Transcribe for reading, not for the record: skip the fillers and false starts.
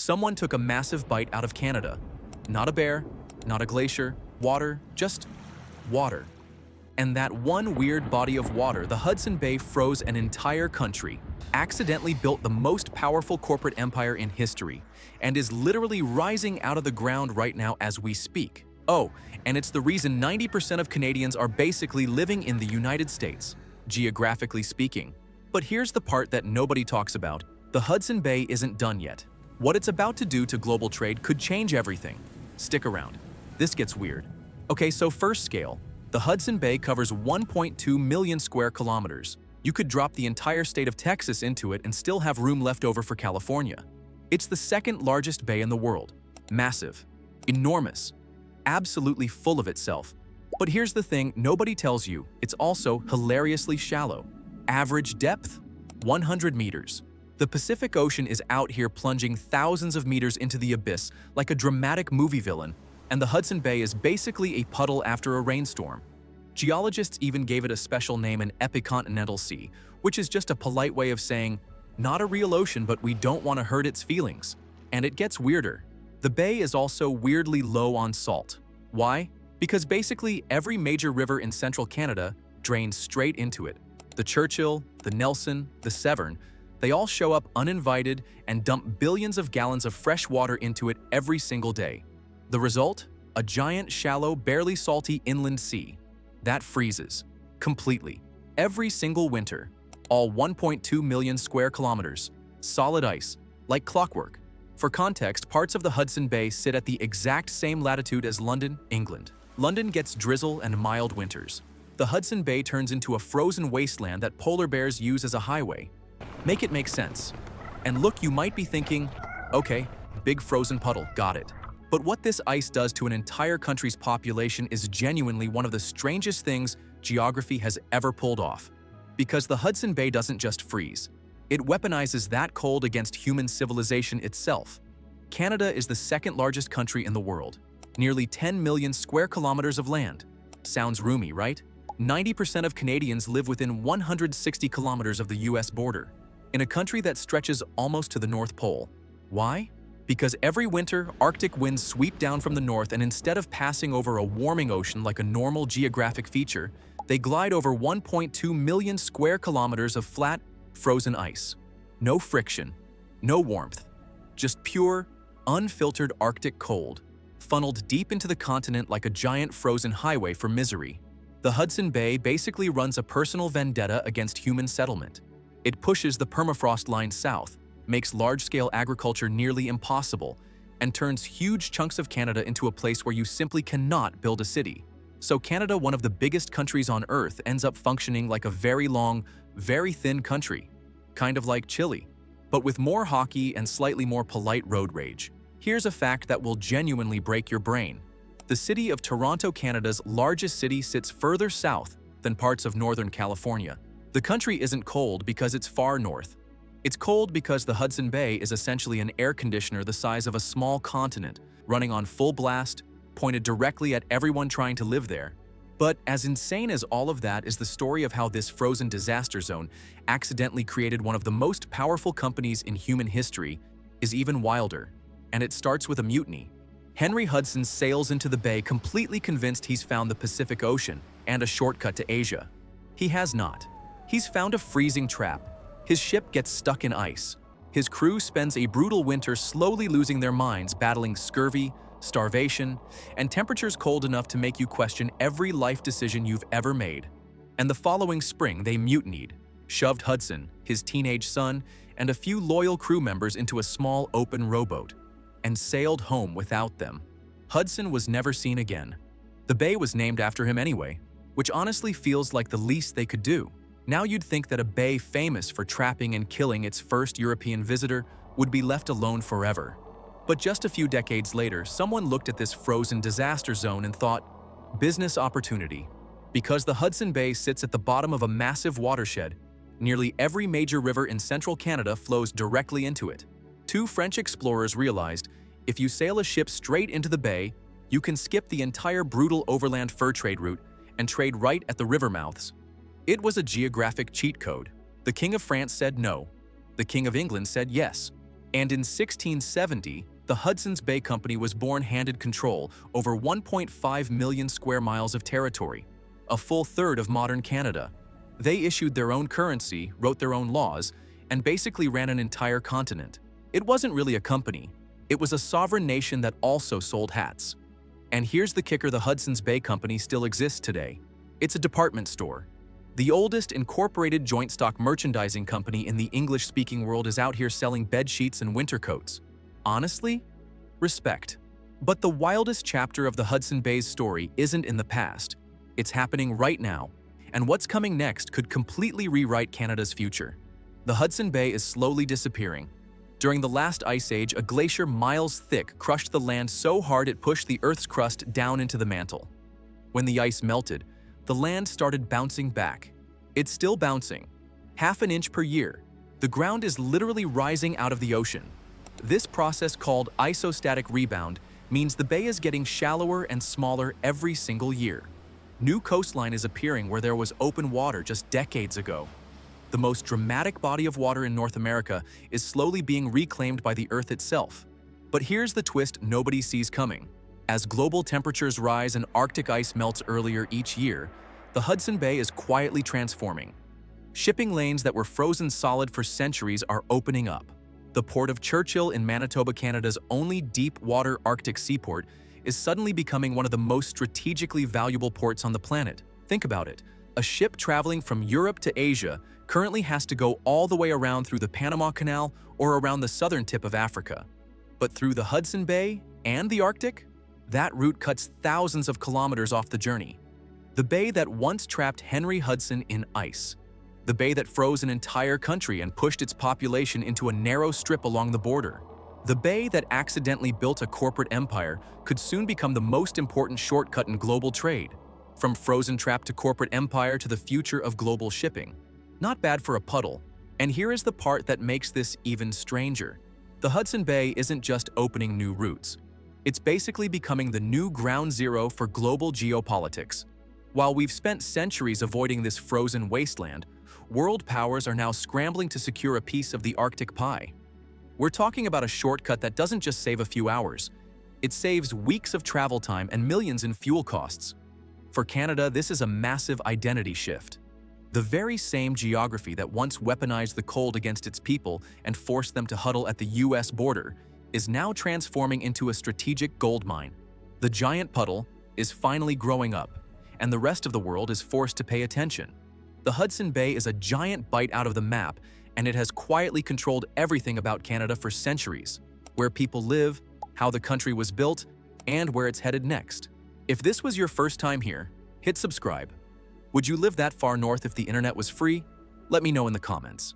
Someone took a massive bite out of Canada. Not a bear, not a glacier, water, just water. And that one weird body of water, the Hudson Bay, froze an entire country, accidentally built the most powerful corporate empire in history, and is literally rising out of the ground right now as we speak. Oh, and it's the reason 90% of Canadians are basically living in the United States, geographically speaking. But here's the part that nobody talks about. The Hudson Bay isn't done yet. What it's about to do to global trade could change everything. Stick around. This gets weird. Okay, so first scale. The Hudson Bay covers 1.2 million square kilometers. You could drop the entire state of Texas into it and still have room left over for California. It's the second largest bay in the world. Massive. Enormous. Absolutely full of itself. But here's the thing nobody tells you. It's also hilariously shallow. Average depth? 100 meters. The Pacific Ocean is out here plunging thousands of meters into the abyss like a dramatic movie villain, and the Hudson Bay is basically a puddle after a rainstorm. Geologists even gave it a special name, an epicontinental sea, which is just a polite way of saying, not a real ocean, but we don't want to hurt its feelings. And it gets weirder. The bay is also weirdly low on salt. Why? Because basically every major river in central Canada drains straight into it. The Churchill, the Nelson, the Severn, they all show up uninvited and dump billions of gallons of fresh water into it every single day. The result? A giant, shallow, barely salty inland sea. That freezes. Completely. Every single winter. All 1.2 million square kilometers. Solid ice. Like clockwork. For context, parts of the Hudson Bay sit at the exact same latitude as London, England. London gets drizzle and mild winters. The Hudson Bay turns into a frozen wasteland that polar bears use as a highway. Make it make sense. And look, you might be thinking, okay, big frozen puddle, got it. But what this ice does to an entire country's population is genuinely one of the strangest things geography has ever pulled off. Because the Hudson Bay doesn't just freeze. It weaponizes that cold against human civilization itself. Canada is the second largest country in the world. Nearly 10 million square kilometers of land. Sounds roomy, right? 90% of Canadians live within 160 kilometers of the US border, in a country that stretches almost to the North Pole. Why? Because every winter, Arctic winds sweep down from the north, and instead of passing over a warming ocean like a normal geographic feature, they glide over 1.2 million square kilometers of flat, frozen ice. No friction, no warmth, just pure, unfiltered Arctic cold, funneled deep into the continent like a giant frozen highway for misery. The Hudson Bay basically runs a personal vendetta against human settlement. It pushes the permafrost line south, makes large-scale agriculture nearly impossible, and turns huge chunks of Canada into a place where you simply cannot build a city. So Canada, one of the biggest countries on Earth, ends up functioning like a very long, very thin country. Kind of like Chile, but with more hockey and slightly more polite road rage. Here's a fact that will genuinely break your brain. The city of Toronto, Canada's largest city, sits further south than parts of Northern California. The country isn't cold because it's far north. It's cold because the Hudson Bay is essentially an air conditioner the size of a small continent, running on full blast, pointed directly at everyone trying to live there. But as insane as all of that is the story of how this frozen disaster zone accidentally created one of the most powerful companies in human history is even wilder. And it starts with a mutiny. Henry Hudson sails into the bay completely convinced he's found the Pacific Ocean and a shortcut to Asia. He has not. He's found a freezing trap. His ship gets stuck in ice. His crew spends a brutal winter slowly losing their minds, battling scurvy, starvation, and temperatures cold enough to make you question every life decision you've ever made. And the following spring, they mutinied, shoved Hudson, his teenage son, and a few loyal crew members into a small open rowboat, and sailed home without them. Hudson was never seen again. The bay was named after him anyway, which honestly feels like the least they could do. Now you'd think that a bay famous for trapping and killing its first European visitor would be left alone forever. But just a few decades later, someone looked at this frozen disaster zone and thought, business opportunity. Because the Hudson Bay sits at the bottom of a massive watershed, nearly every major river in central Canada flows directly into it. Two French explorers realized, if you sail a ship straight into the bay, you can skip the entire brutal overland fur trade route and trade right at the river mouths. It was a geographic cheat code. The King of France said no. The King of England said yes. And in 1670, the Hudson's Bay Company was born, handed control over 1.5 million square miles of territory, a full third of modern Canada. They issued their own currency, wrote their own laws, and basically ran an entire continent. It wasn't really a company. It was a sovereign nation that also sold hats. And here's the kicker: the Hudson's Bay Company still exists today. It's a department store. The oldest incorporated joint stock merchandising company in the English-speaking world is out here selling bed sheets and winter coats. Honestly, respect. But the wildest chapter of the Hudson Bay's story isn't in the past. It's happening right now, and what's coming next could completely rewrite Canada's future. The Hudson Bay is slowly disappearing. During the last ice age, a glacier miles thick crushed the land so hard it pushed the Earth's crust down into the mantle. When the ice melted, the land started bouncing back. It's still bouncing, half an inch per year. The ground is literally rising out of the ocean. This process, called isostatic rebound, means the bay is getting shallower and smaller every single year. New coastline is appearing where there was open water just decades ago. The most dramatic body of water in North America is slowly being reclaimed by the Earth itself. But here's the twist nobody sees coming. As global temperatures rise and Arctic ice melts earlier each year, the Hudson Bay is quietly transforming. Shipping lanes that were frozen solid for centuries are opening up. The port of Churchill in Manitoba, Canada's only deep-water Arctic seaport, is suddenly becoming one of the most strategically valuable ports on the planet. Think about it. A ship traveling from Europe to Asia currently has to go all the way around through the Panama Canal or around the southern tip of Africa. But through the Hudson Bay and the Arctic, that route cuts thousands of kilometers off the journey. The bay that once trapped Henry Hudson in ice. The bay that froze an entire country and pushed its population into a narrow strip along the border. The bay that accidentally built a corporate empire could soon become the most important shortcut in global trade. From frozen trap to corporate empire to the future of global shipping. Not bad for a puddle. And here is the part that makes this even stranger. The Hudson Bay isn't just opening new routes. It's basically becoming the new ground zero for global geopolitics. While we've spent centuries avoiding this frozen wasteland, world powers are now scrambling to secure a piece of the Arctic pie. We're talking about a shortcut that doesn't just save a few hours. It saves weeks of travel time and millions in fuel costs. For Canada, this is a massive identity shift. The very same geography that once weaponized the cold against its people and forced them to huddle at the US border is now transforming into a strategic gold mine. The giant puddle is finally growing up, and the rest of the world is forced to pay attention. The Hudson Bay is a giant bite out of the map, and it has quietly controlled everything about Canada for centuries. Where people live, how the country was built, and where it's headed next. If this was your first time here, hit subscribe. Would you live that far north if the internet was free? Let me know in the comments.